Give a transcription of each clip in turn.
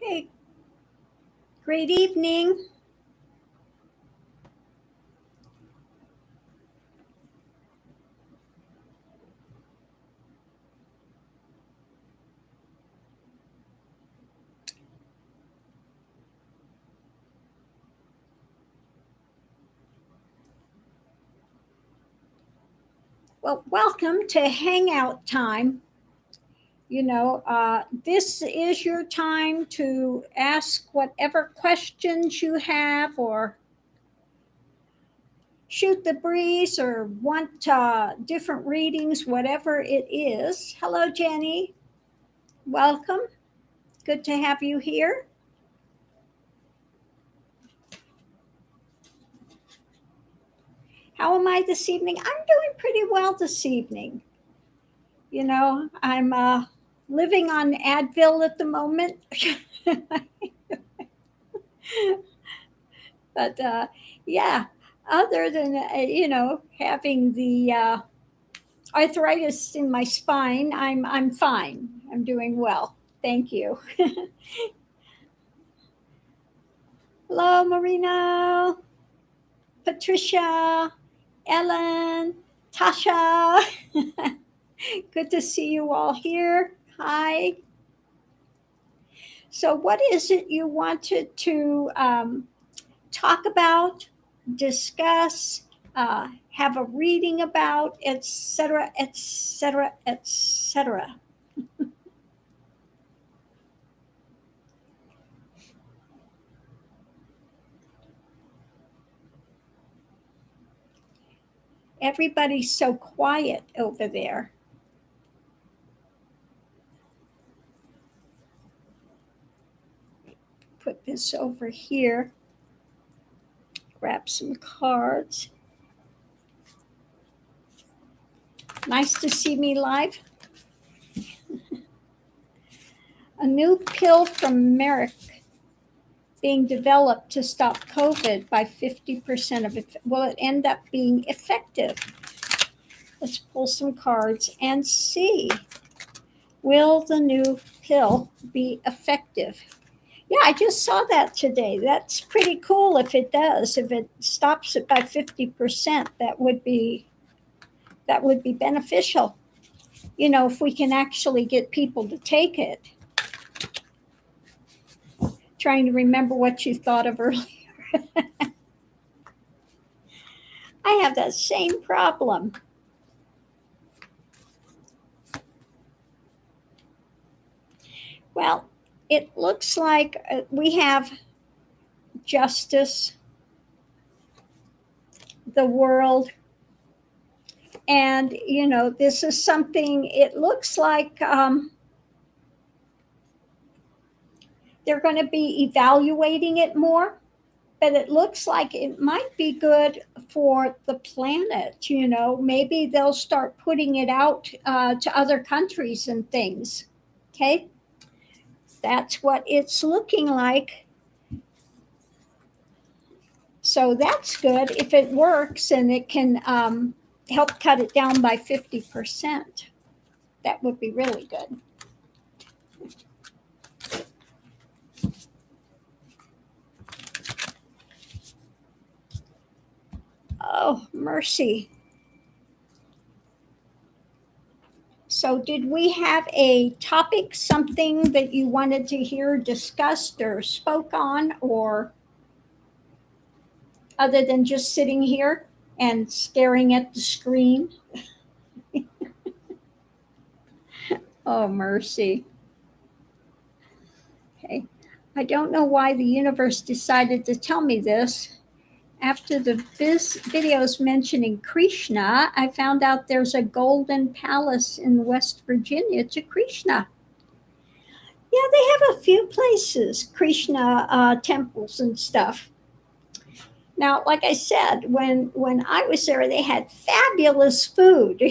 Hey, great evening. Well, welcome to Hangout Time. This is your time to ask whatever questions you have or shoot the breeze or want different readings, whatever it is. Hello, Jenny. Welcome. Good to have you here. How am I this evening? I'm doing pretty well this evening. I'm living on Advil at the moment. But yeah, other than having the arthritis in my spine, I'm fine. I'm doing well. Thank you. Hello, Marina, Patricia, Ellen, Tasha. Good to see you all here. Hi. So, what is it you wanted to talk about, discuss, have a reading about, etc., etc., etc.? Everybody's so quiet over there. Put this over here, grab some cards. Nice to see me live. A new pill from Merck being developed to stop COVID by 50% of it. Will it end up being effective? Let's pull some cards and see. Will the new pill be effective? Yeah, I just saw that today. That's pretty cool if it does. If it stops it by 50%, that would be beneficial. If we can actually get people to take it. Trying to remember what you thought of earlier. I have that same problem. Well, it looks like we have justice, the world, and this is something. It looks like they're going to be evaluating it more, but it looks like it might be good for the planet. Maybe they'll start putting it out to other countries and things. Okay, that's what it's looking like. So that's good if it works and it can help cut it down by 50%. That would be really good. Oh, mercy. So, did we have a topic, something that you wanted to hear discussed or spoke on, or other than just sitting here and staring at the screen? Oh, mercy. Okay. I don't know why the universe decided to tell me this. After the videos mentioning Krishna, I found out there's a golden palace in West Virginia to Krishna. Yeah, they have a few places, Krishna temples and stuff. Now, like I said, when I was there, they had fabulous food,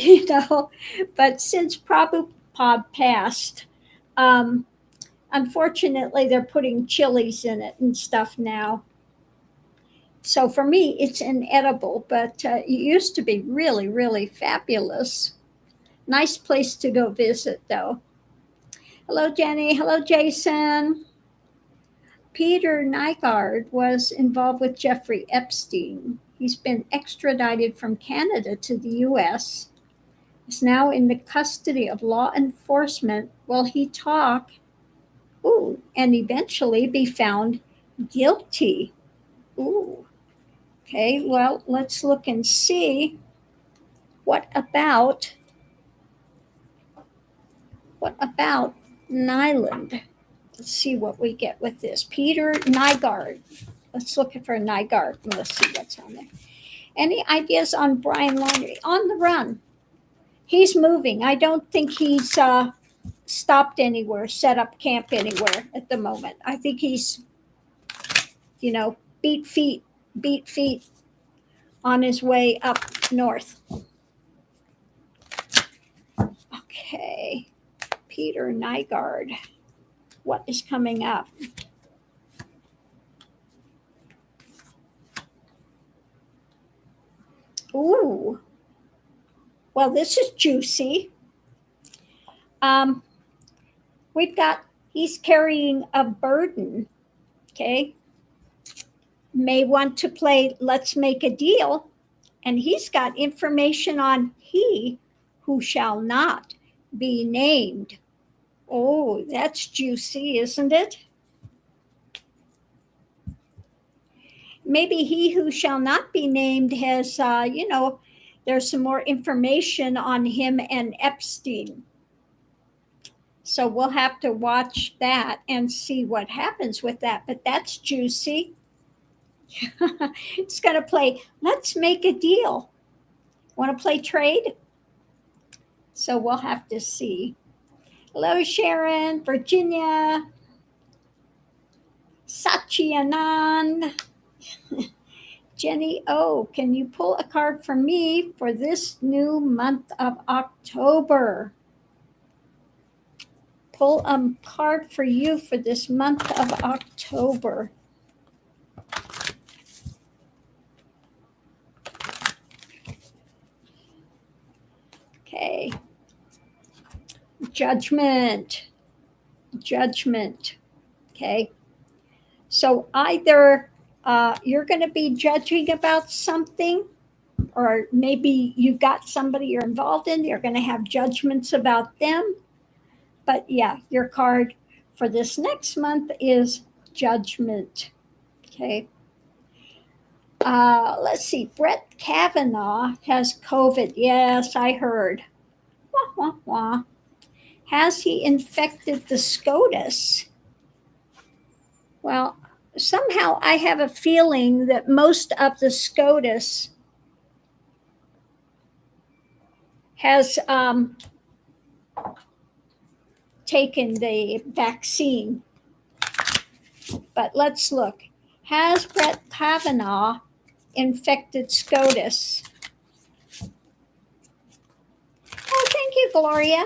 But since Prabhupada passed, um, unfortunately, they're putting chilies in it and stuff now. So for me, it's inedible, but it used to be really, really fabulous. Nice place to go visit, though. Hello, Jenny. Hello, Jason. Peter Nygaard was involved with Jeffrey Epstein. He's been extradited from Canada to the US. Is now in the custody of law enforcement while he talk, and eventually be found guilty. Ooh. Okay, well, let's look and see what about Nyland. Let's see what we get with this. Peter Nygaard. Let's look for Nygaard and let's see what's on there. Any ideas on Brian Laundrie? On the run. He's moving. I don't think he's stopped anywhere, set up camp anywhere at the moment. I think he's, beat feet on his way up north. Okay, Peter Nygaard. What is coming up? Ooh. Well, this is juicy. He's carrying a burden. Okay. May want to play Let's Make a Deal. And he's got information on he who shall not be named. Oh, that's juicy, isn't it? Maybe he who shall not be named has, there's some more information on him and Epstein. So we'll have to watch that and see what happens with that. But that's juicy. It's going to play Let's Make a Deal. Want to play trade? So we'll have to see. Hello, Sharon, Virginia, Satchianand, Jenny O. Can you pull a card for me for this new month of October? Pull a card for you for this month of October. Okay. Judgment. Okay. So either you're going to be judging about something, or maybe you've got somebody you're involved in, you're going to have judgments about them. But yeah, your card for this next month is Judgment. Okay. Let's see. Brett Kavanaugh has COVID. Yes, I heard. Wah, wah, wah. Has he infected the SCOTUS? Well, somehow I have a feeling that most of the SCOTUS has taken the vaccine. But let's look. Has Brett Kavanaugh infected SCOTUS? Oh, thank you, Gloria.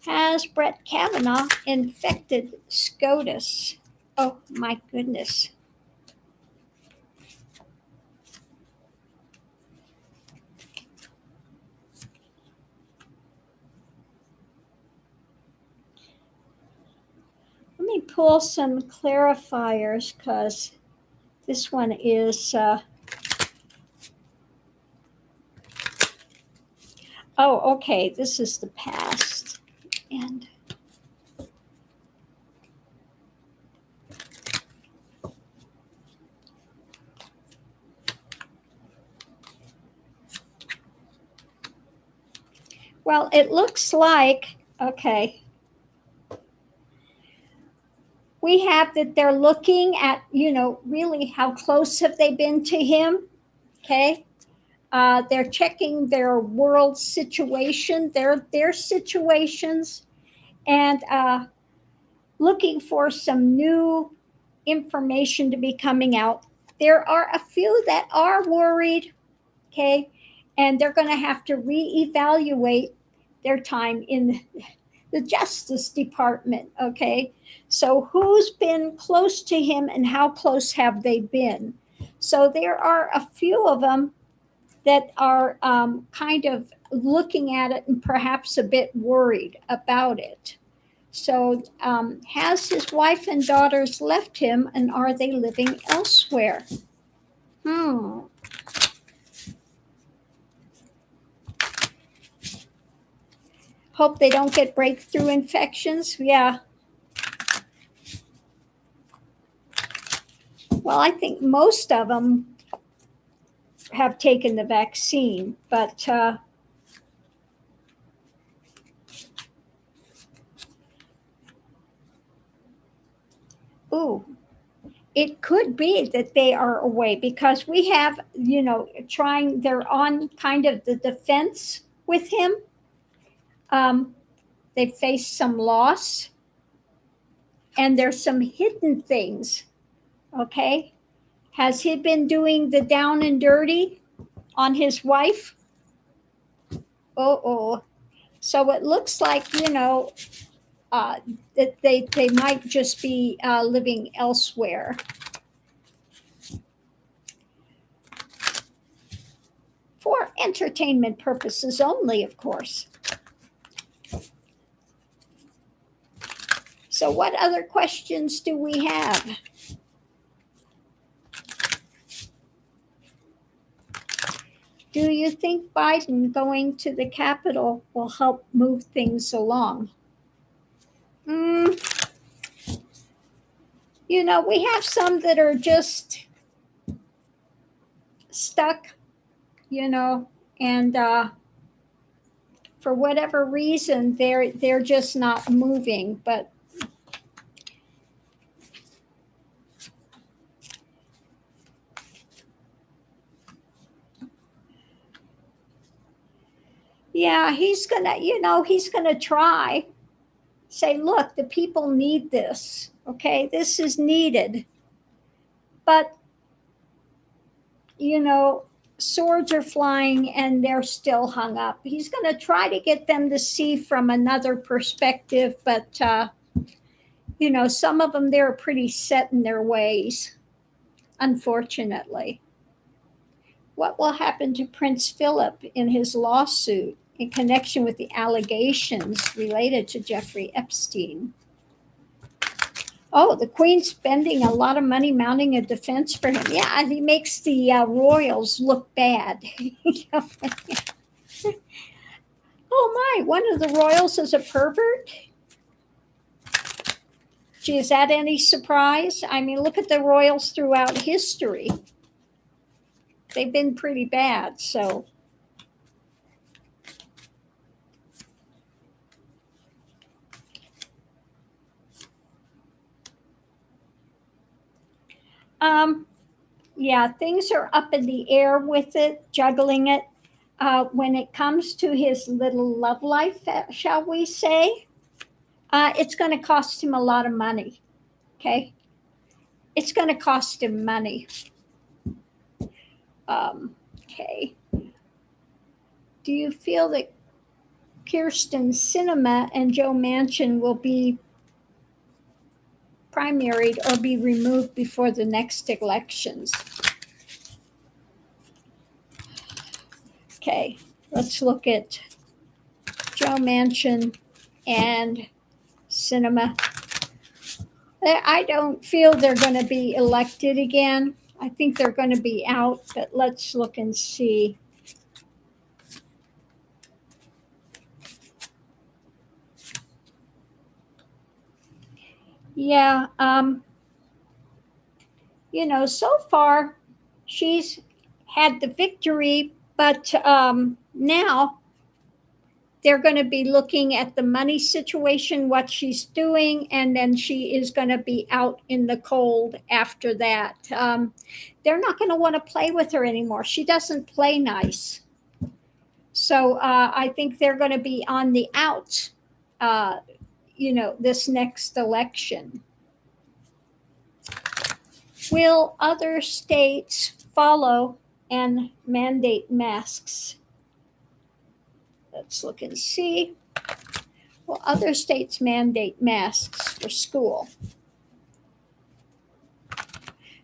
Has Brett Kavanaugh infected SCOTUS? Oh, my goodness. Let me pull some clarifiers because this one is... Oh, okay, this is the past. And well, it looks like, okay, we have that they're looking at, really how close have they been to him, okay? They're checking their world situation, their situations, and looking for some new information to be coming out. There are a few that are worried, okay, and they're going to have to reevaluate their time in the Justice Department, okay? So who's been close to him and how close have they been? So there are a few of them that are kind of looking at it and perhaps a bit worried about it. So, has his wife and daughters left him, and are they living elsewhere? Hmm. Hope they don't get breakthrough infections. Yeah. Well, I think most of them have taken the vaccine, but ooh, it could be that they are away because we have, trying, they're on kind of the defense with him. Um, they face some loss, and there's some hidden things. Okay. Has he been doing the down and dirty on his wife? Oh. So it looks like, uh, that they might just be living elsewhere. For entertainment purposes only, of course. So, what other questions do we have? Do you think Biden going to the Capitol will help move things along? Mm, we have some that are just stuck, and for whatever reason, they're just not moving. But yeah, he's gonna try. Say, look, the people need this. Okay, this is needed. But you know, swords are flying and they're still hung up. He's going to try to get them to see from another perspective, but some of them, they're pretty set in their ways, unfortunately. What will happen to Prince Philip in his lawsuit in connection with the allegations related to Jeffrey Epstein? Oh, the Queen's spending a lot of money mounting a defense for him. Yeah, and he makes the royals look bad. Oh my, one of the royals is a pervert? Gee, is that any surprise? I mean, look at the royals throughout history. They've been pretty bad, so. Um, yeah, things are up in the air with it, juggling it. When it comes to his little love life, shall we say, it's going to cost him a lot of money. Okay. It's going to cost him money. Okay. Do you feel that Kirsten Sinema and Joe Manchin will be primaried or be removed before the next elections? Okay, let's look at Joe Manchin and Sinema. I don't feel they're going to be elected again. I think they're going to be out, but let's look and see. Yeah, so far she's had the victory, but now they're going to be looking at the money situation, what she's doing, and then she is going to be out in the cold after that. They're not going to want to play with her anymore. She doesn't play nice. So I think they're going to be on the outs, uh, this next election. Will other states follow and mandate masks? Let's look and see. Will other states mandate masks for school?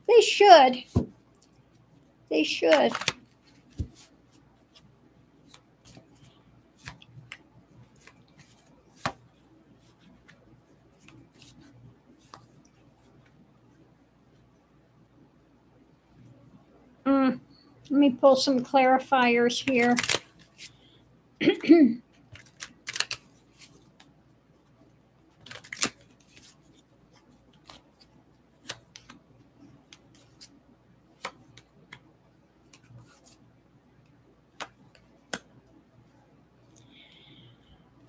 They should. They should. Let me pull some clarifiers here.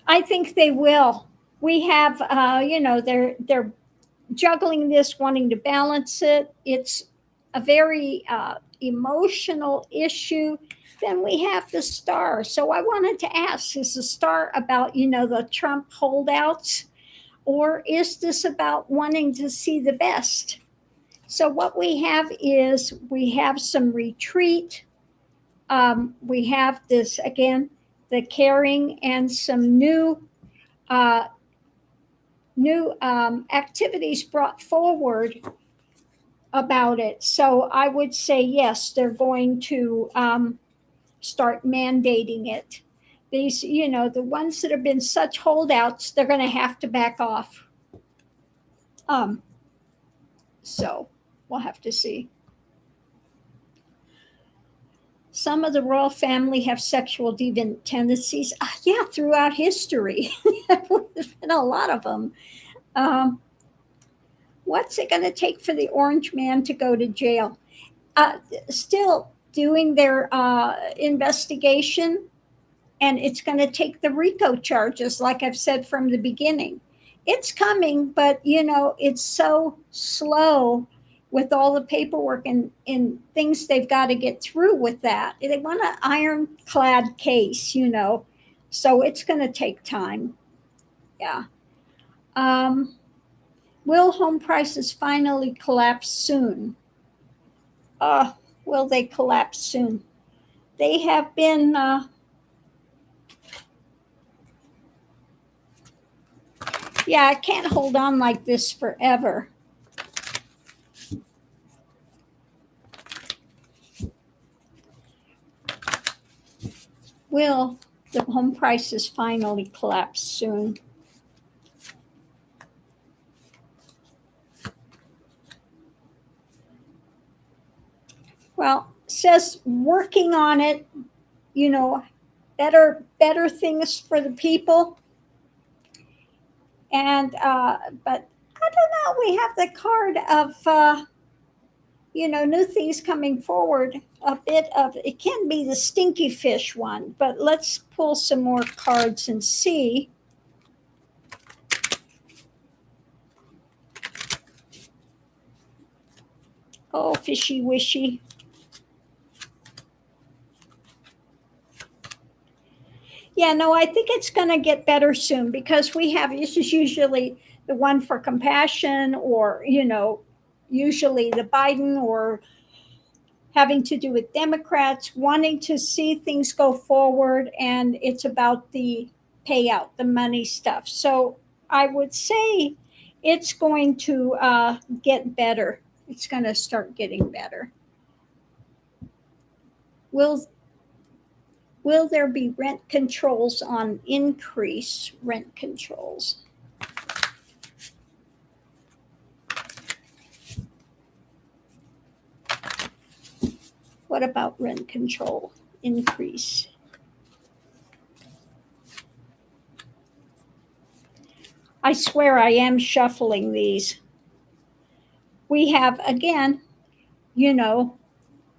I think they will. We have, they're juggling this, wanting to balance it. It's a very emotional issue. Then we have the star. So I wanted to ask, is the star about, the Trump holdouts, or is this about wanting to see the best? So what we have is we have some retreat. We have this again, the caring, and some uh, new activities brought forward about it. So I would say yes, they're going to start mandating it. These, the ones that have been such holdouts, they're going to have to back off. Um, so we'll have to see. Some of the royal family have sexual deviant tendencies. Yeah, throughout history, there's been a lot of them. Um, what's it going to take for the orange man to go to jail? Still doing their investigation, and it's going to take the RICO charges, like I've said from the beginning. It's coming, but it's so slow with all the paperwork and things they've got to get through with that. They want an ironclad case, so it's going to take time. Yeah. Um, will home prices finally collapse soon? Uh, will they collapse soon? They have been yeah, I can't hold on like this forever. Will the home prices finally collapse soon? Well, says working on it, you know, better things for the people. And but I don't know. We have the card of new things coming forward. A bit of it can be the stinky fish one, but let's pull some more cards and see. Oh, fishy wishy. Yeah, no, I think it's going to get better soon because this is usually the one for compassion, or, usually the Biden, or having to do with Democrats wanting to see things go forward. And it's about the payout, the money stuff. So I would say it's going to get better. It's going to start getting better. Will Will there be rent controls on increase rent controls? What about rent control increase? I swear I am shuffling these. We have, again, you know,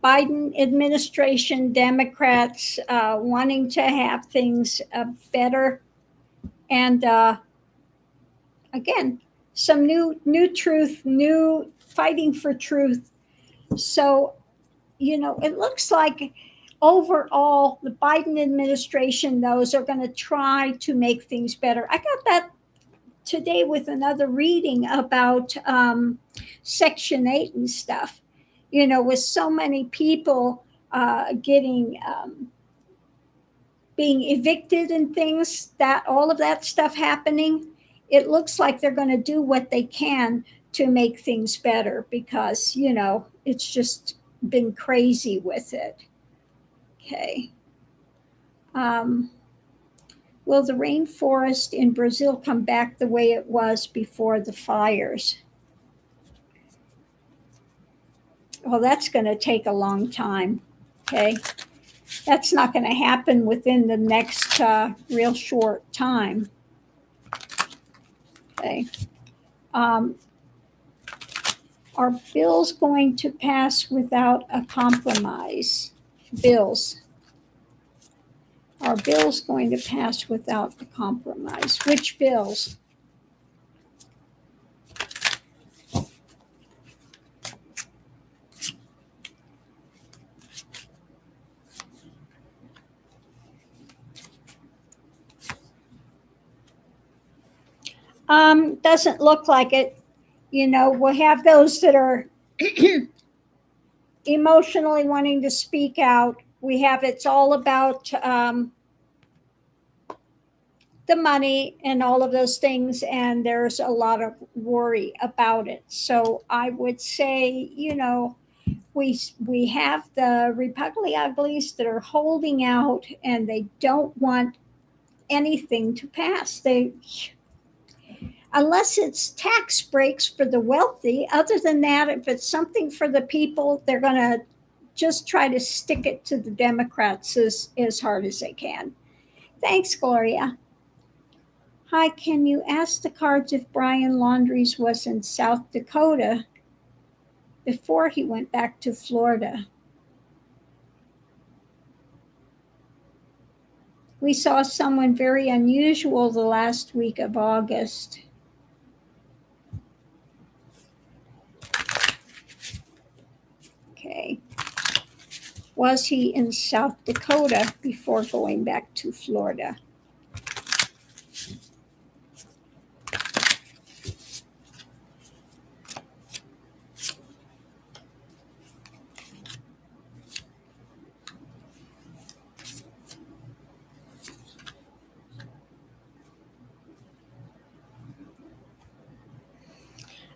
Biden administration, Democrats wanting to have things better. And again, some new truth, new fighting for truth. So, it looks like overall the Biden administration, those are going to try to make things better. I got that today with another reading about Section 8 and stuff, with so many people getting being evicted and things, that all of that stuff happening. It looks like they're going to do what they can to make things better because, it's just been crazy with it. Okay. Um, will the rainforest in Brazil come back the way it was before the fires? Well, that's going to take a long time. Okay. That's not going to happen within the next real short time. Okay. Are bills going to pass without a compromise? Bills. Are bills going to pass without a compromise? Which bills? Doesn't look like it. You know, we'll have those that are emotionally wanting to speak out. We have it's all about the money and all of those things, and there's a lot of worry about it. So I would say, you know, we have the Republican uglies that are holding out, and they don't want anything to pass. They unless it's tax breaks for the wealthy. Other than that, if it's something for the people, they're going to just try to stick it to the Democrats as hard as they can. Thanks, Gloria. Hi, can you ask the cards if Brian Laundries was in South Dakota before he went back to Florida? We saw someone very unusual the last week of August. Okay. Was he in South Dakota before going back to Florida?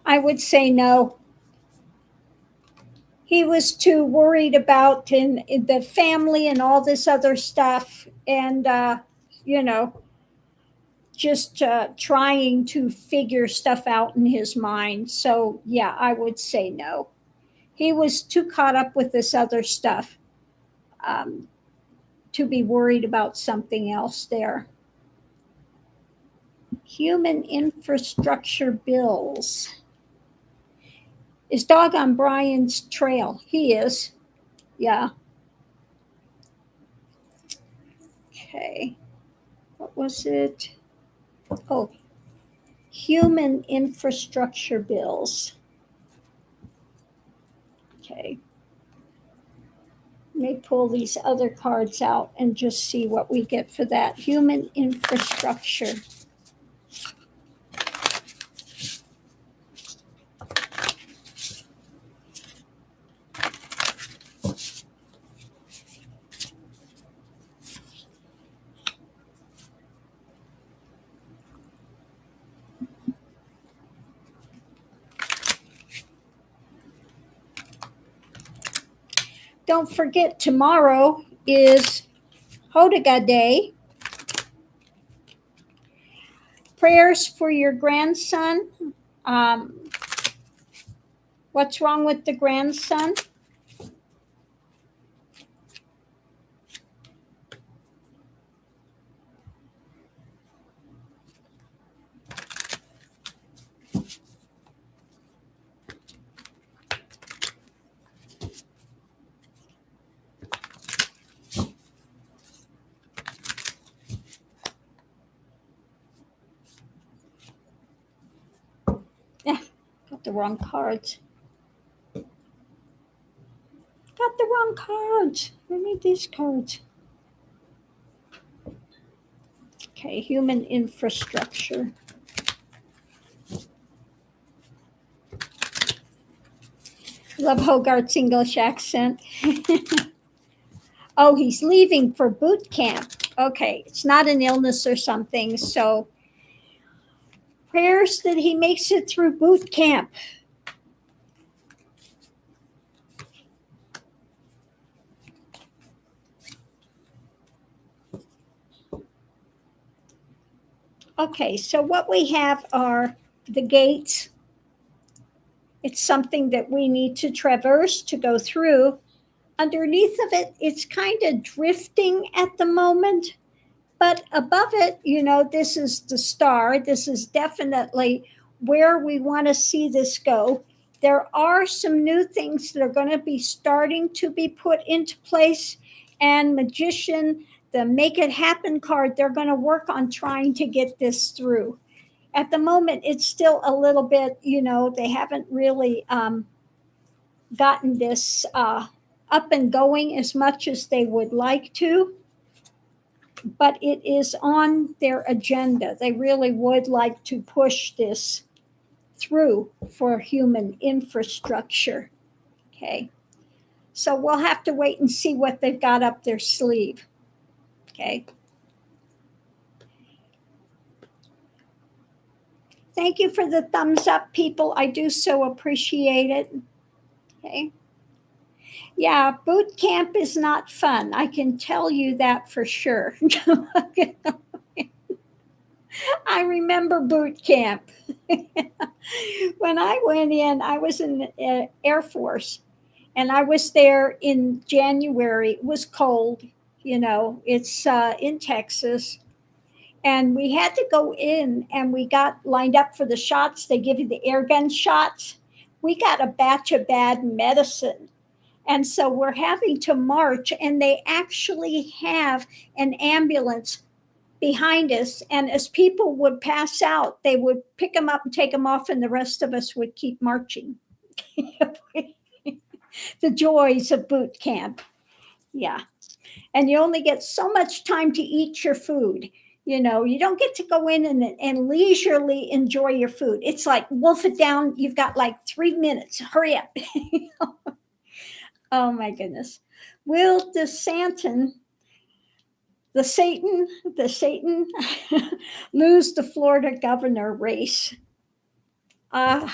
I would say no. He was too worried about in the family and all this other stuff, and you know, just trying to figure stuff out in his mind. So yeah, I would say no. He was too caught up with this other stuff um, to be worried about something else there. Human infrastructure bills. Is Dog on Brian's trail? He is. Yeah. Okay. What was it? Oh, human infrastructure bills. Okay. Let me pull these other cards out and just see what we get for that. Human infrastructure. Don't forget, tomorrow is Hodaga Day. Prayers for your grandson. Um, what's wrong with the grandson? Yeah, got the wrong cards. Got the wrong cards. I need these cards. Okay, human infrastructure. Love Hogarth's English accent. Oh, he's leaving for boot camp. Okay, it's not an illness or something. So prayers that he makes it through boot camp. Okay, so what we have are the gates. It's something that we need to traverse to go through. Underneath of it, it's kind of drifting at the moment. But above it, this is the star. This is definitely where we want to see this go. There are some new things that are going to be starting to be put into place. And Magician, the Make It Happen card, they're going to work on trying to get this through. At the moment, it's still a little bit, they haven't really gotten this up and going as much as they would like to, but it is on their agenda. They really would like to push this through for human infrastructure. Okay. So we'll have to wait and see what they've got up their sleeve. Okay. Thank you for the thumbs up, people. I do so appreciate it. Okay. Yeah, boot camp is not fun. I can tell you that for sure. I remember boot camp. When I went in, I was in the Air Force, and I was there in January. It was cold, it's in Texas. And we had to go in, and we got lined up for the shots. They give you the air gun shots. We got a batch of bad medicine. And so we're having to march, and they actually have an ambulance behind us. And as people would pass out, they would pick them up and take them off, and the rest of us would keep marching. The joys of boot camp. Yeah. And you only get so much time to eat your food. You don't get to go in and leisurely enjoy your food. It's like wolf it down. You've got like 3 minutes. Hurry up. Oh my goodness. Will DeSantis, the Satan lose the Florida governor race? Will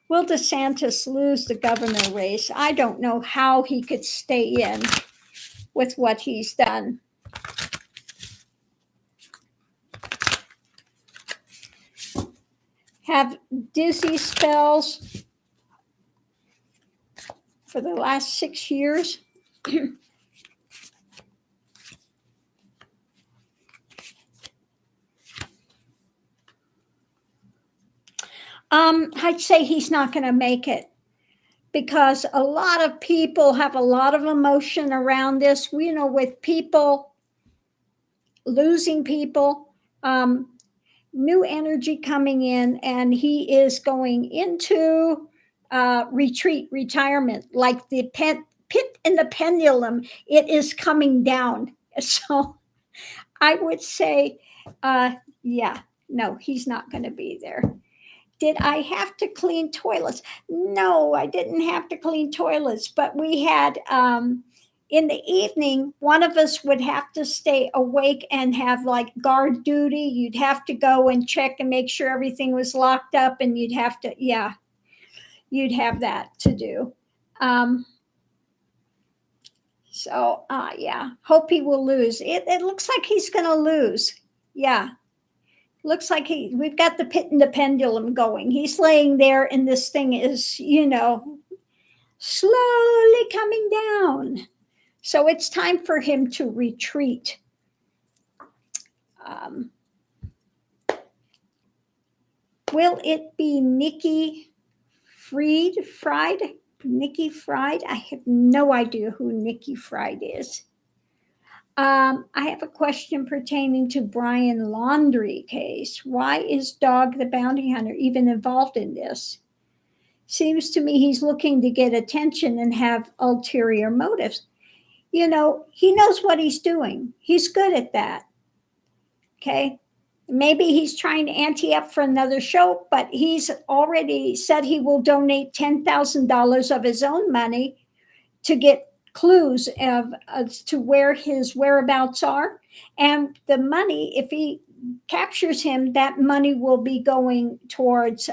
DeSantis lose the governor race? I don't know how he could stay in with what he's done. Have dizzy spells for the last 6 years. I'd say he's not going to make it, because a lot of people have a lot of emotion around this. With people losing people, new energy coming in, and he is going into retirement, like the pit in the pendulum. It is coming down. So I would say, yeah, no, he's not going to be there. Did I have to clean toilets? No, I didn't have to clean toilets, but we had, in the evening, one of us would have to stay awake and have like guard duty. You'd have to go and check and make sure everything was locked up, and you'd have that to do. Yeah, hope he will lose. It looks like he's going to lose. Yeah. Looks like we've got the pit and the pendulum going. He's laying there, and this thing is, slowly coming down. So it's time for him to retreat. Will it be Nikki Fried? Nikki Fried? I have no idea who Nikki Fried is. I have a question pertaining to Brian Laundrie case. Why is Dog the Bounty Hunter even involved in this? Seems to me he's looking to get attention and have ulterior motives. He knows what he's doing. He's good at that. Okay. Maybe he's trying to ante up for another show, but he's already said he will donate $10,000 of his own money to get clues as to where his whereabouts are. And the money, if he captures him, that money will be going towards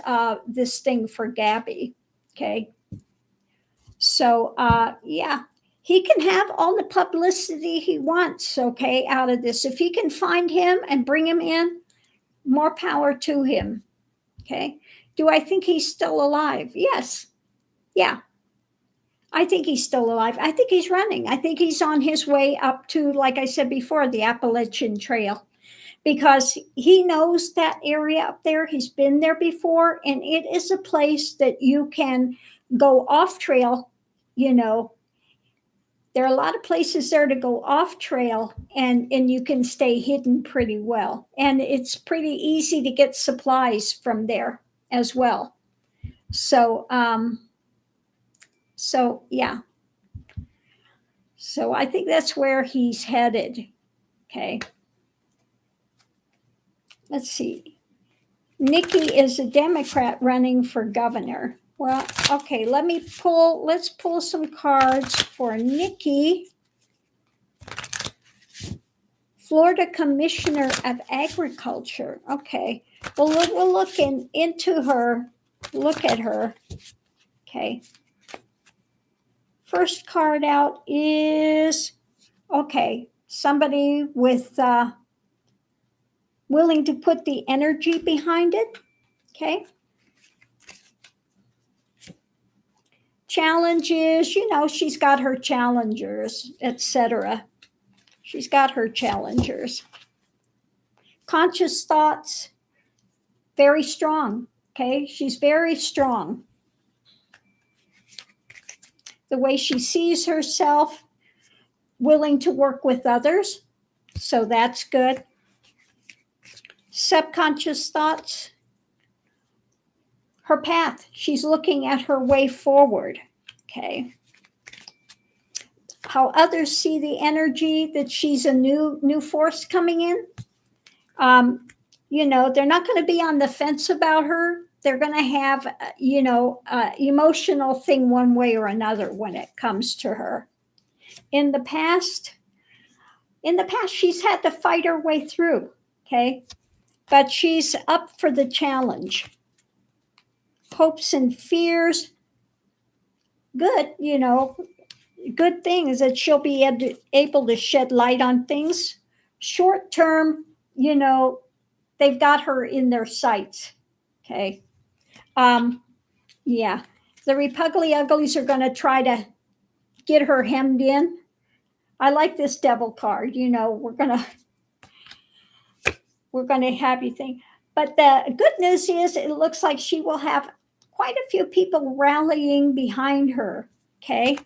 this thing for Gabby. Okay. So, yeah, he can have all the publicity he wants, okay, out of this. If he can find him and bring him in, more power to him. Okay. Do I think he's still alive? Yes. Yeah. I think he's still alive. I think he's running. I think he's on his way up to, like I said before, the Appalachian Trail, because he knows that area up there. He's been there before, and it is a place that you can go off trail. You know, there are a lot of places there to go off trail, and you can stay hidden pretty well. And it's pretty easy to get supplies from there as well. So, so yeah. So I think that's where he's headed. Okay. Let's see. Nikki is a Democrat running for governor. Well, okay, let's pull some cards for Nikki. Florida Commissioner of Agriculture. Okay. Well, we'll look into her. Look at her. Okay. First card out is, okay, somebody with willing to put the energy behind it. Okay. Challenges, she's got her challengers, etc. She's got her challengers. Conscious thoughts, very strong. Okay. She's very strong. The way she sees herself, willing to work with others. So that's good. Subconscious thoughts, her path. She's looking at her way forward. Okay. How others see the energy, that she's a new force coming in. They're not going to be on the fence about her. They're going to have, emotional thing one way or another when it comes to her. In the past, she's had to fight her way through. Okay. But she's up for the challenge. Hopes and fears, good, good things that she'll be able to shed light on things. Short term, they've got her in their sights. Okay. Yeah. The Repugly Uglies are going to try to get her hemmed in. I like this devil card. We're going to have you think. But the good news is it looks like she will have quite a few people rallying behind her. Okay.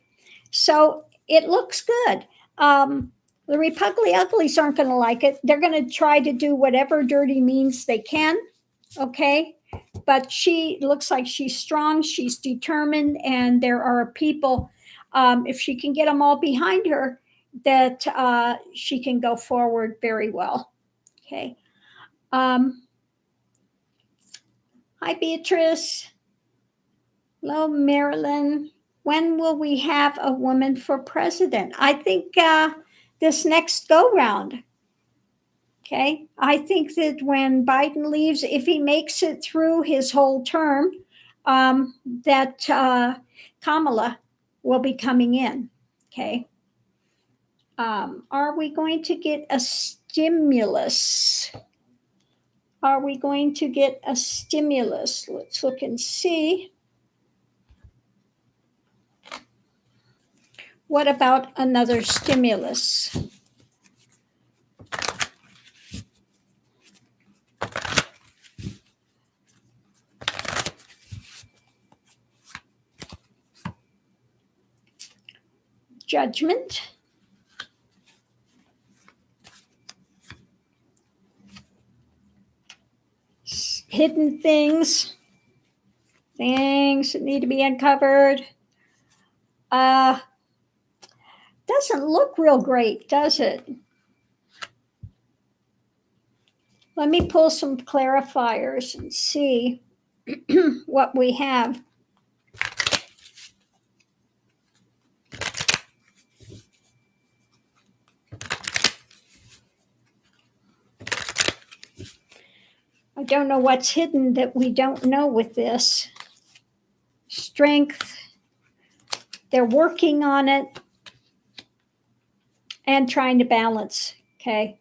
So it looks good. The Repugly Uglies aren't going to like it. They're going to try to do whatever dirty means they can. Okay. But she looks like she's strong. She's determined. And there are people, if she can get them all behind her, that she can go forward very well. Okay. Hi, Beatrice. Hello, Marilyn. When will we have a woman for president? I think this next go round. Okay. I think that when Biden leaves, if he makes it through his whole term, that Kamala will be coming in. Okay. Are we going to get a stimulus? Are we going to get a stimulus? Let's look and see. What about another stimulus? Judgment. Hidden things that need to be uncovered. Doesn't look real great, does it? Let me pull some clarifiers and see what we have. I don't know what's hidden that we don't know with this. Strength. They're working on it and trying to balance. Okay.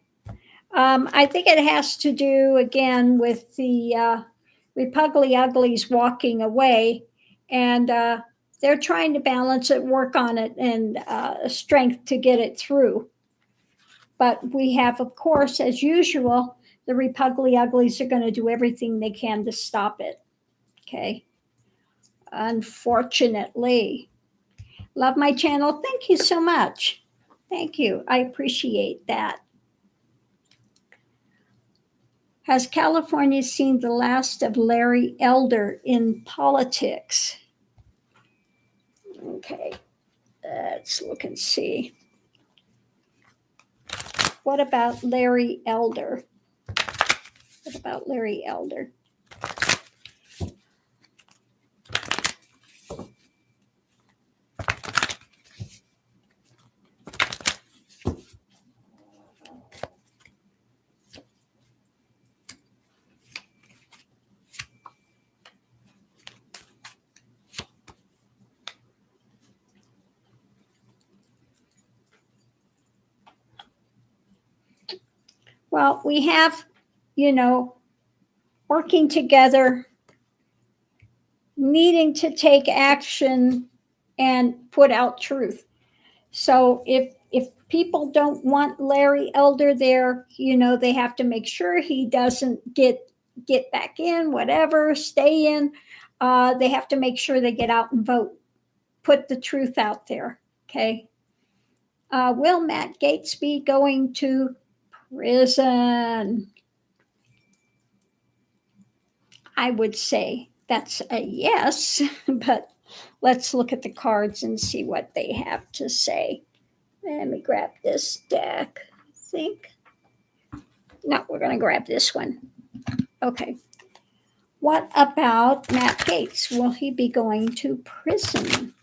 I think it has to do, again, with the Repugly Uglies walking away, and they're trying to balance it, work on it, and strength to get it through. But we have, of course, as usual, the Repugly Uglies are going to do everything they can to stop it. Okay. Unfortunately. Love my channel. Thank you so much. Thank you. I appreciate that. Has California seen the last of Larry Elder in politics? Okay. Let's look and see. What about Larry Elder? What about Larry Elder? Well, we have, working together, needing to take action and put out truth. So if people don't want Larry Elder there, they have to make sure he doesn't get back in, whatever, stay in. They have to make sure they get out and vote, put the truth out there. Okay. Will Matt Gaetz be going to prison? I would say that's a yes, but let's look at the cards and see what they have to say. Let me grab this deck, I think. No, we're going to grab this one. Okay. What about Matt Gaetz? Will he be going to prison?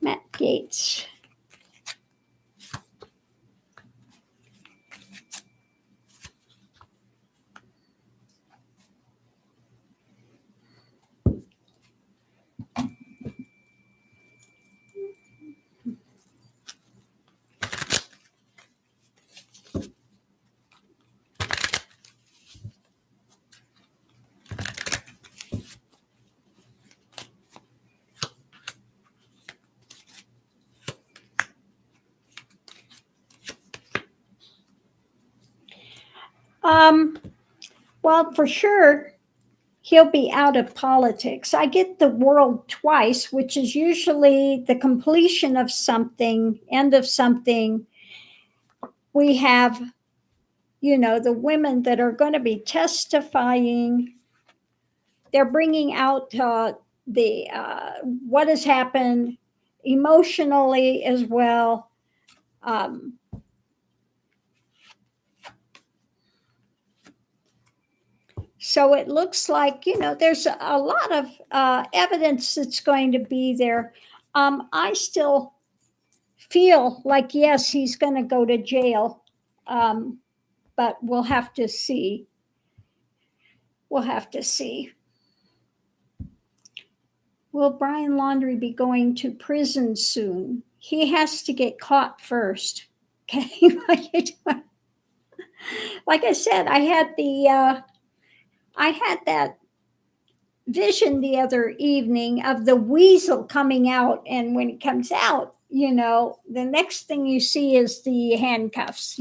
Matt Gaetz. Well, for sure, he'll be out of politics. I get the world twice, which is usually the completion of something, end of something. We have, the women that are going to be testifying. They're bringing out the what has happened emotionally as well. So it looks like, there's a lot of evidence that's going to be there. I still feel like, yes, he's going to go to jail, but we'll have to see. We'll have to see. Will Brian Laundrie be going to prison soon? He has to get caught first. Okay. Like I said, I had that vision the other evening of the weasel coming out, and when it comes out, the next thing you see is the handcuffs.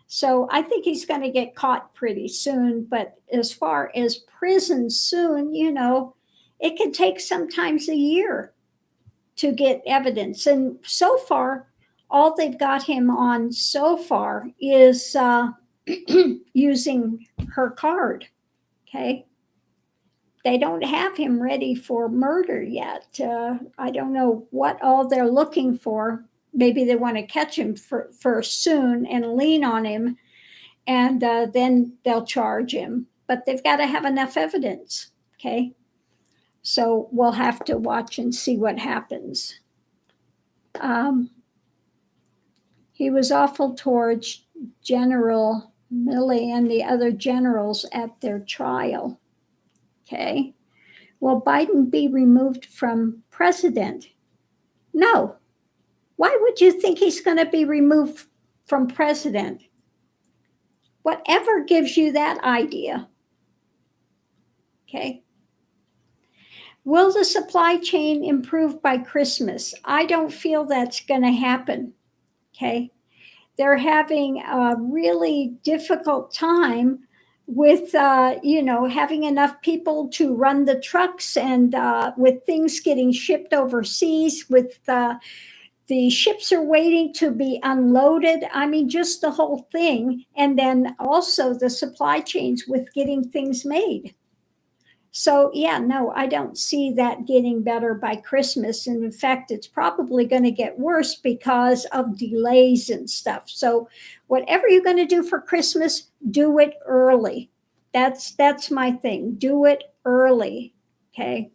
So I think he's going to get caught pretty soon. But as far as prison soon, it can take sometimes a year to get evidence. And so far, all they've got him on so far is using her card. Okay. They don't have him ready for murder yet. I don't know what all they're looking for. Maybe they want to catch him for soon and lean on him, and then they'll charge him. But they've got to have enough evidence. Okay. So we'll have to watch and see what happens. He was awful towards General Milley and the other generals at their trial. Okay. Will Biden be removed from president? No. Why would you think he's going to be removed from president? Whatever gives you that idea? Okay. Will the supply chain improve by Christmas? I don't feel that's going to happen. Okay. They're having a really difficult time with, having enough people to run the trucks, and with things getting shipped overseas, with the ships are waiting to be unloaded. I mean, just the whole thing. And then also the supply chains with getting things made. So, yeah, no, I don't see that getting better by Christmas. And in fact, it's probably going to get worse because of delays and stuff. So, whatever you're going to do for Christmas, do it early. That's my thing. Do it early. Okay.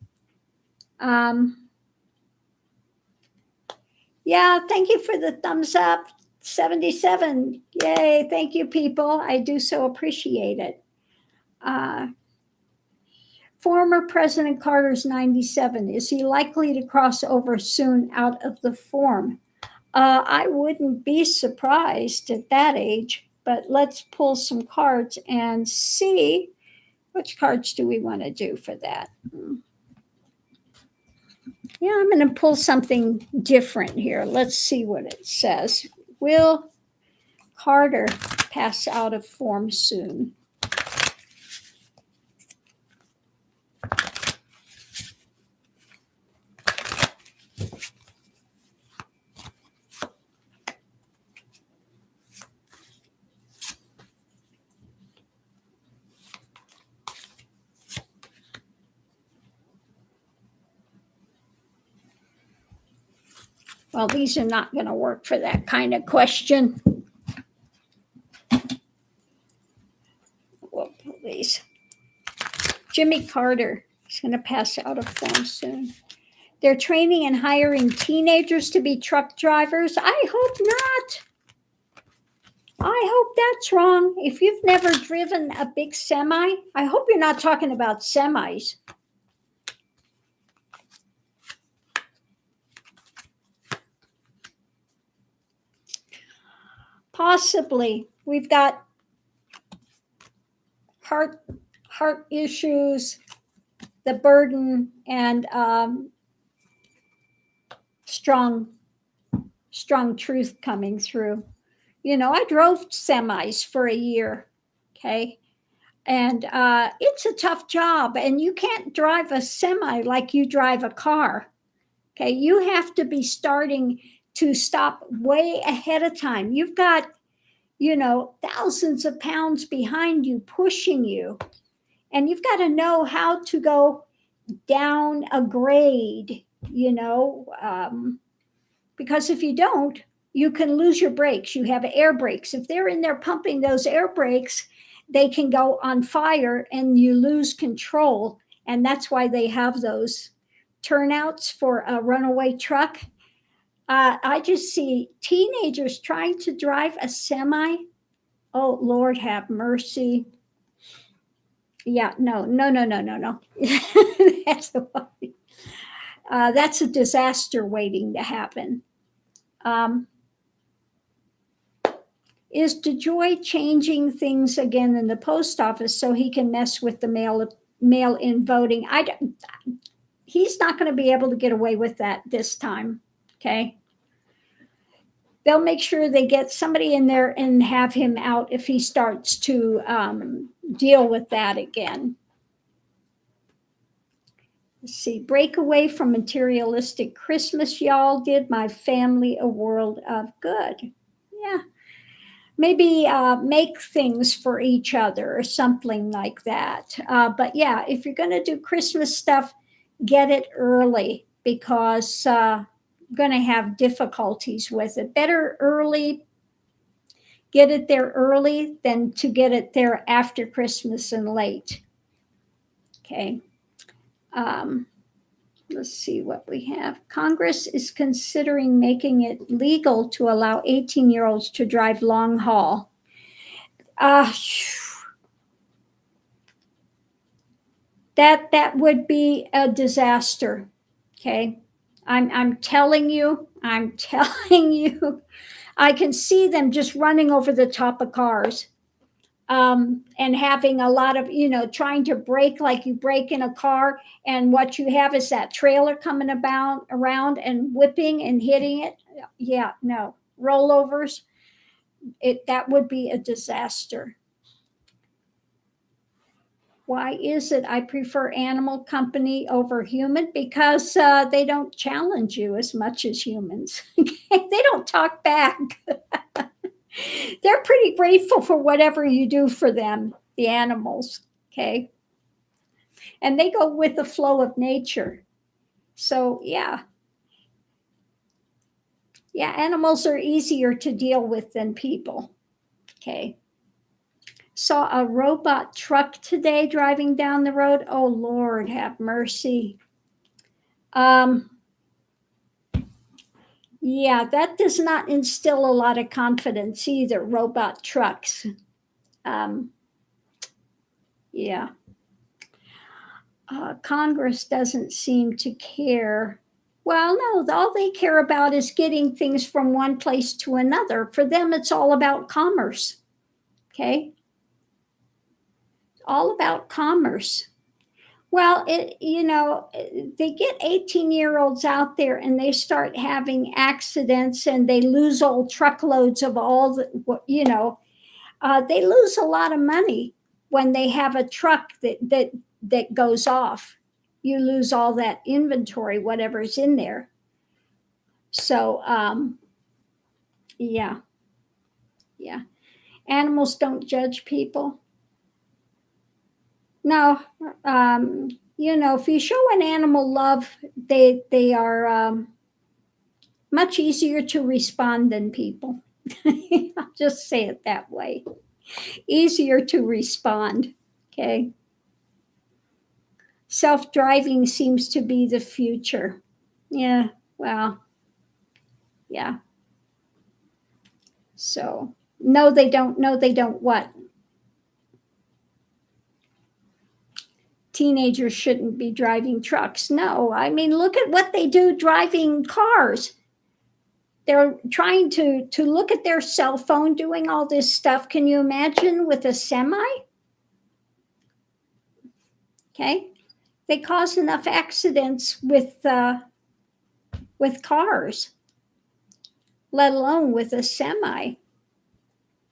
Yeah, thank you for the thumbs up. 77. Yay. Thank you, people. I do so appreciate it. Former President Carter's 97. Is he likely to cross over soon out of the form? I wouldn't be surprised at that age, but let's pull some cards and see which cards do we want to do for that. Yeah, I'm going to pull something different here. Let's see what it says. Will Carter pass out of form soon? Well, these are not going to work for that kind of question. We'll pull these. Jimmy Carter is going to pass out of form soon. They're training and hiring teenagers to be truck drivers. I hope not. I hope that's wrong. If you've never driven a big semi, I hope you're not talking about semis. Possibly. We've got heart issues, the burden, and strong truth coming through. I drove semis for a year, okay? And it's a tough job, and you can't drive a semi like you drive a car, okay? You have to be starting to stop way ahead of time. You've got, thousands of pounds behind you pushing you, and you've got to know how to go down a grade, because if you don't, you can lose your brakes. You have air brakes. If they're in there pumping those air brakes, they can go on fire and you lose control. And that's why they have those turnouts for a runaway truck. I just see teenagers trying to drive a semi. Oh, Lord have mercy. Yeah, no. That's a disaster waiting to happen. Is DeJoy changing things again in the post office so he can mess with the mail-in voting? He's not going to be able to get away with that this time, okay? They'll make sure they get somebody in there and have him out if he starts to deal with that again. Let's see. Break away from materialistic Christmas, y'all. Did my family a world of good. Yeah. Maybe make things for each other or something like that. But yeah, if you're going to do Christmas stuff, get it early, because you're going to have difficulties with it. Better early, get it there early than to get it there after Christmas and late. Okay. Let's see what we have. Congress is considering making it legal to allow 18-year-olds to drive long haul. That would be a disaster. Okay. I'm telling you, I'm telling you, I can see them just running over the top of cars, and having a lot of, trying to brake like you brake in a car. And what you have is that trailer coming about around and whipping and hitting it. Yeah, no, rollovers. That would be a disaster. Why is it I prefer animal company over human? Because they don't challenge you as much as humans. They don't talk back. They're pretty grateful for whatever you do for them, the animals. Okay. And they go with the flow of nature. So, yeah. Yeah, animals are easier to deal with than people. Okay. Saw a robot truck today driving down the road. Oh, Lord, have mercy. Um, yeah, that does not instill a lot of confidence either, robot trucks. Um, yeah. Congress doesn't seem to care. Well, no, all they care about is getting things from one place to another. For them, it's all about commerce. Okay. All about commerce. Well, they get 18-year-olds out there and they start having accidents and they lose all truckloads of all they lose a lot of money when they have a truck that goes off. You lose all that inventory, whatever's in there. So, yeah, yeah. Animals don't judge people. No, if you show an animal love, they are much easier to respond than people. I'll just say it that way. Easier to respond. Okay. Self-driving seems to be the future. Yeah, well, yeah. So, no, they don't. No, they don't. What? Teenagers shouldn't be driving trucks. No, I mean, look at what they do driving cars. They're trying to look at their cell phone doing all this stuff. Can you imagine with a semi? Okay. They cause enough accidents with cars, let alone with a semi.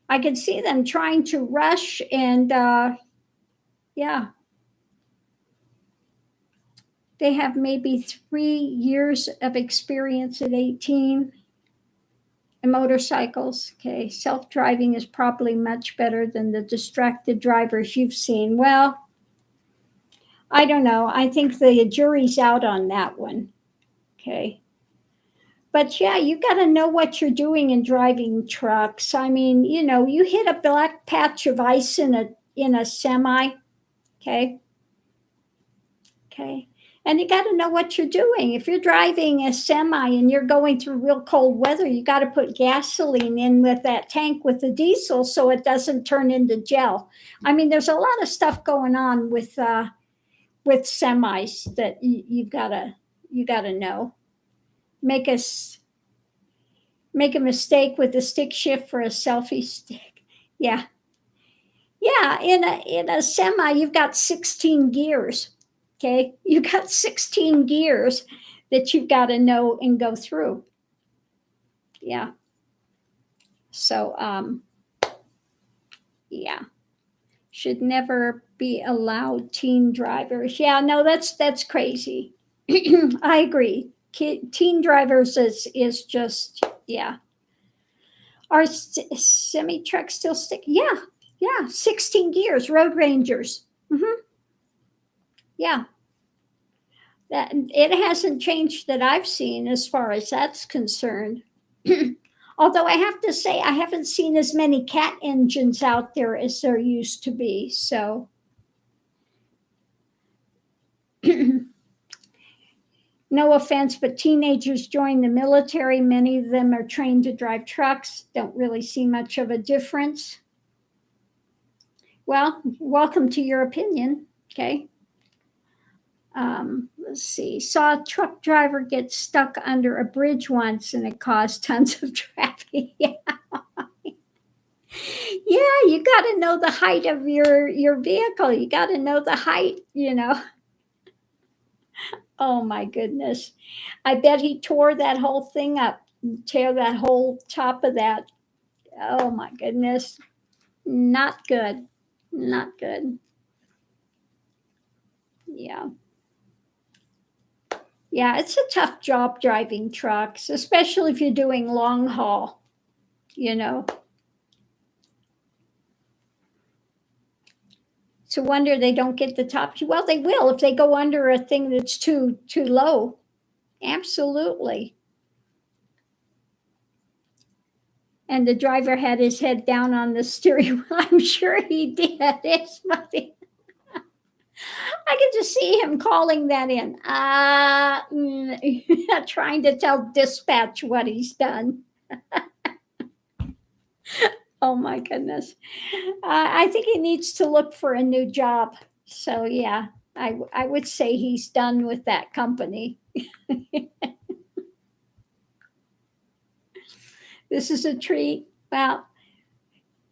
I could see them trying to rush and yeah. They have maybe 3 years of experience at 18 in motorcycles. Okay, self-driving is probably much better than the distracted drivers you've seen. Well, I don't know. I think the jury's out on that one. Okay. But yeah, you got to know what you're doing in driving trucks. I mean, you hit a black patch of ice in a semi. Okay. Okay. And you got to know what you're doing. If you're driving a semi and you're going through real cold weather, you got to put gasoline in with that tank with the diesel so it doesn't turn into gel. I mean, there's a lot of stuff going on with semis that you got to know. Make a mistake with the stick shift for a selfie stick. Yeah. Yeah, in a semi you've got 16 gears. Okay? You got 16 gears that you've got to know and go through. Yeah. So yeah. Should never be allowed teen drivers. Yeah, no, that's crazy. I agree. Teen drivers is just, yeah. Are semi trucks still stick? Yeah, yeah. 16 gears, road rangers. Yeah, that it hasn't changed that I've seen as far as that's concerned. Although I have to say, I haven't seen as many cat engines out there as there used to be. So, no offense, but teenagers join the military. Many of them are trained to drive trucks. Don't really see much of a difference. Well, welcome to your opinion. Okay. Let's see. Saw a truck driver get stuck under a bridge once, and it caused tons of traffic. Yeah, yeah. You got to know the height of your vehicle. You got to know the height. Oh my goodness. I bet he tore that whole thing up, tear that whole top of that. Oh my goodness. Not good. Not good. Yeah. Yeah, it's a tough job driving trucks, especially if you're doing long haul, you know. It's a wonder they don't get the top. Well, they will if they go under a thing that's too low. Absolutely. And the driver had his head down on the steering wheel. I'm sure he did. It's funny. I can just see him calling that in, trying to tell dispatch what he's done. Oh my goodness. I think he needs to look for a new job. So, yeah, I would say he's done with that company. This is a treat. Well,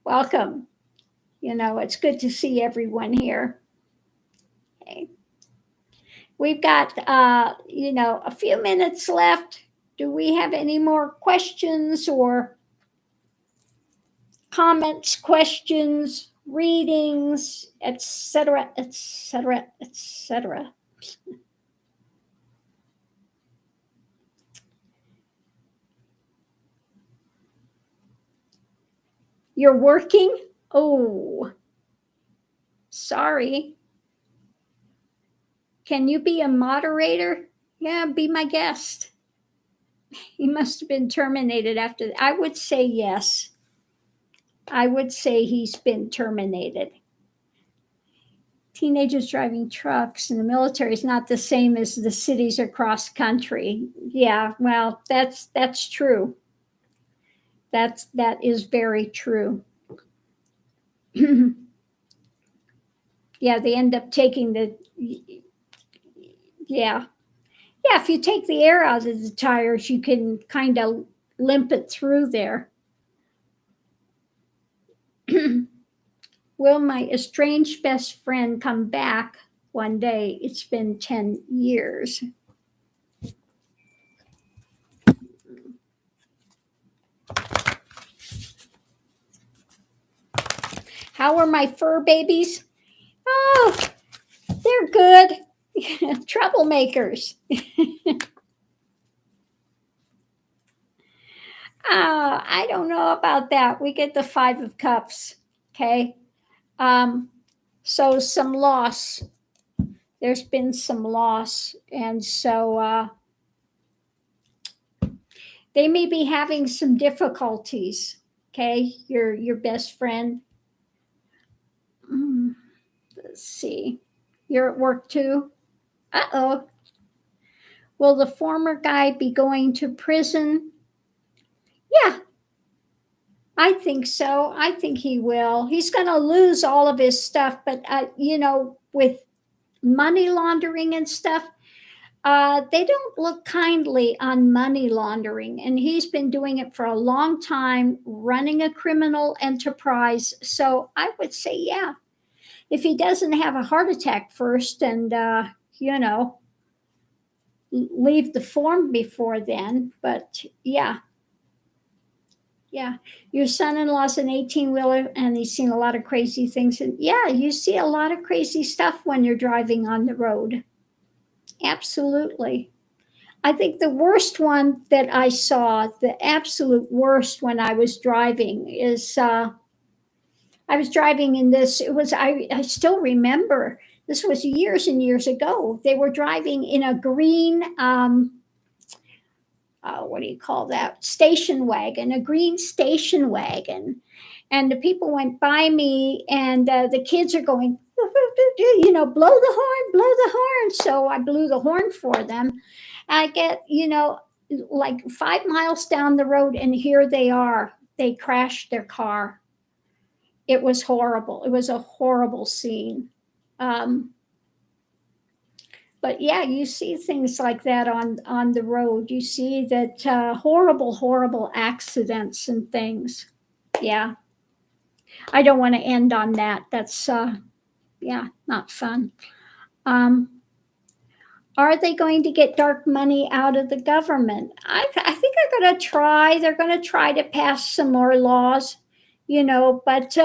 welcome. It's good to see everyone here. Okay. We've got, a few minutes left. Do we have any more questions or comments, questions, readings, etc., etc., etc.? You're working? Oh, sorry. Can you be a moderator? Yeah, be my guest. He must have been terminated after. I would say yes. I would say he's been terminated. Teenagers driving trucks in the military is not the same as the cities across country. Yeah, well, that's true. That is very true. Yeah, they end up taking the yeah. Yeah, if you take the air out of the tires, you can kind of limp it through there. Will my estranged best friend come back one day? It's been 10 years. How are my fur babies? Oh, they're good. Troublemakers. I don't know about that. We get the 5 of Cups. Okay. So some loss. There's been some loss. And so they may be having some difficulties. Okay. Your best friend. Let's see. You're at work too? Uh-oh. Will the former guy be going to prison? Yeah, I think so. I think he will. He's going to lose all of his stuff, but with money laundering and stuff, they don't look kindly on money laundering. And he's been doing it for a long time, running a criminal enterprise. So I would say, yeah, if he doesn't have a heart attack first and, leave the form before then. But yeah. Yeah, your son-in-law's an 18-wheeler and he's seen a lot of crazy things. And yeah, you see a lot of crazy stuff when you're driving on the road. Absolutely. I think the worst one that I saw, the absolute worst when I was driving is I was driving in this, I still remember, this was years and years ago. They were driving in a green, what do you call that? Station wagon, a green station wagon. And the people went by me, and the kids are going, blow the horn, blow the horn. So I blew the horn for them. I get, like 5 miles down the road, and here they are. They crashed their car. It was horrible. It was a horrible scene. Um, But yeah, you see things like that on the road. You see that horrible accidents and things. Yeah, I don't want to end on that. That's yeah, not fun. Um, are they going to get dark money out of the government? I think they're going to try. They're going to try to pass some more laws, but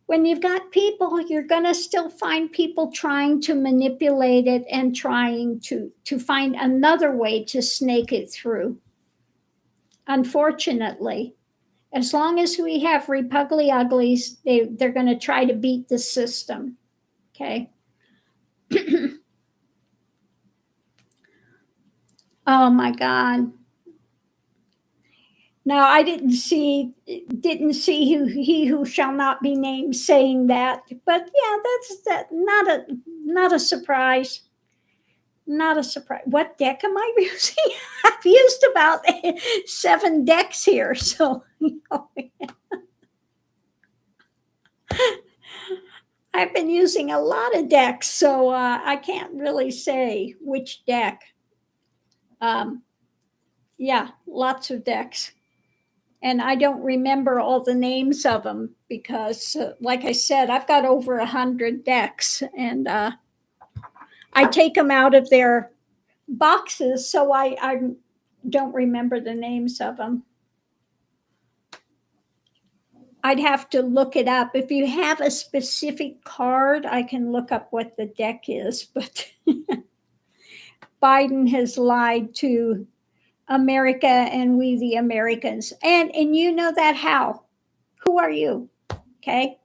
when you've got people, you're going to still find people trying to manipulate it and trying to find another way to snake it through. Unfortunately, as long as we have repugly uglies, they're going to try to beat the system. Okay. Oh my God. No, I didn't see who he who shall not be named saying that. But yeah, that's that not a surprise. Not a surprise. What deck am I using? I've used about 7 decks here, so I've been using a lot of decks, so I can't really say which deck. Um, yeah, lots of decks. And I don't remember all the names of them because, like I said, I've got over 100 decks, and I take them out of their boxes, so I don't remember the names of them. I'd have to look it up. If you have a specific card, I can look up what the deck is, but Biden has lied to America and we the Americans. And you know that how? Who are you? Okay?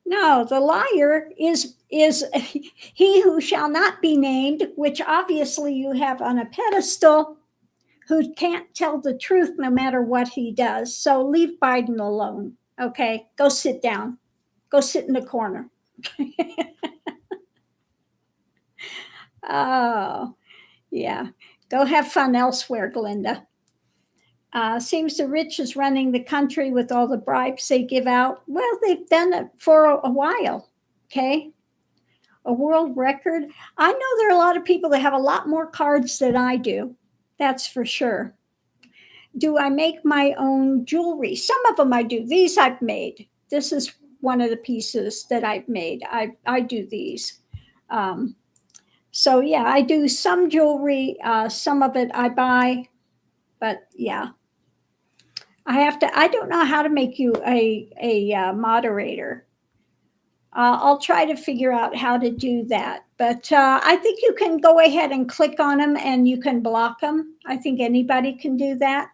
No, the liar is he who shall not be named, which obviously you have on a pedestal, who can't tell the truth no matter what he does. So leave Biden alone. Okay? Go sit down. Go sit in the corner. Oh, yeah. Go have fun elsewhere, Glinda. Seems the rich is running the country with all the bribes they give out. Well, they've done it for a while. Okay. A world record. I know there are a lot of people that have a lot more cards than I do. That's for sure. Do I make my own jewelry? Some of them I do. These I've made. This is one of the pieces that I've made. I do these. So yeah, I do some jewelry. Some of it I buy, but yeah, I have to. I don't know how to make you a moderator. I'll try to figure out how to do that. But I think you can go ahead and click on them and you can block them. I think anybody can do that.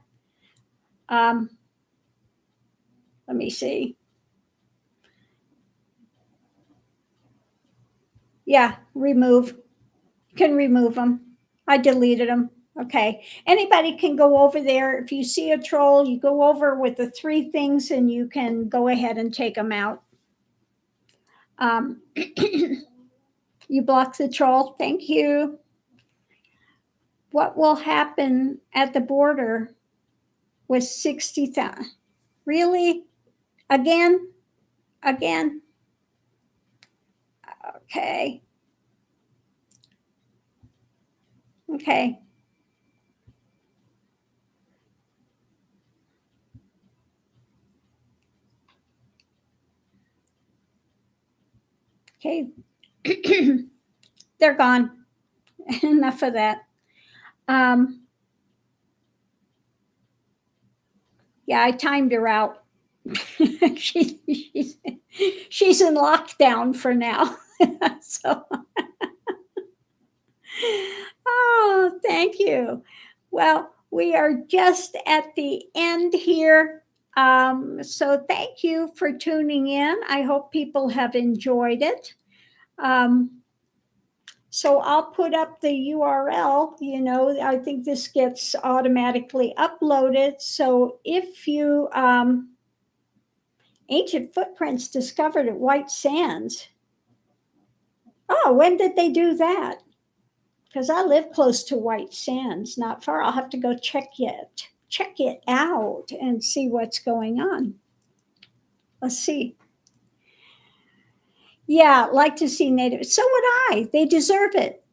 Um, let me see. Yeah, remove. You can remove them. I deleted them. Okay. Anybody can go over there. If you see a troll, you go over with the 3 things and you can go ahead and take them out. You block the troll. Thank you. What will happen at the border with 60,000? Really? Again? Again? Okay. Okay. Okay. They're gone. Enough of that. Yeah, I timed her out. She's in lockdown for now. So, oh, thank you. Well, we are just at the end here. So, thank you for tuning in. I hope people have enjoyed it. So, I'll put up the URL. I think this gets automatically uploaded. So, if you, ancient footprints discovered at White Sands. Oh, when did they do that? Because I live close to White Sands, not far. I'll have to go check it out and see what's going on. Let's see. Yeah, like to see Native. So would I. They deserve it.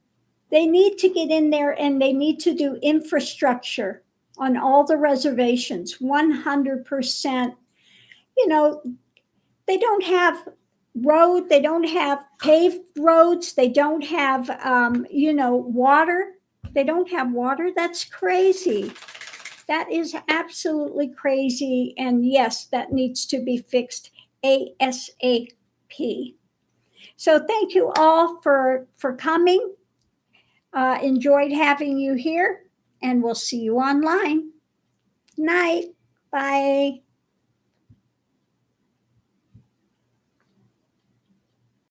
They need to get in there and they need to do infrastructure on all the reservations, 100%. You know, they don't have they don't have paved roads, they don't have, water. They don't have water. That's crazy. That is absolutely crazy. And yes, that needs to be fixed ASAP. So thank you all for coming. Enjoyed having you here, and we'll see you online. Night. Bye.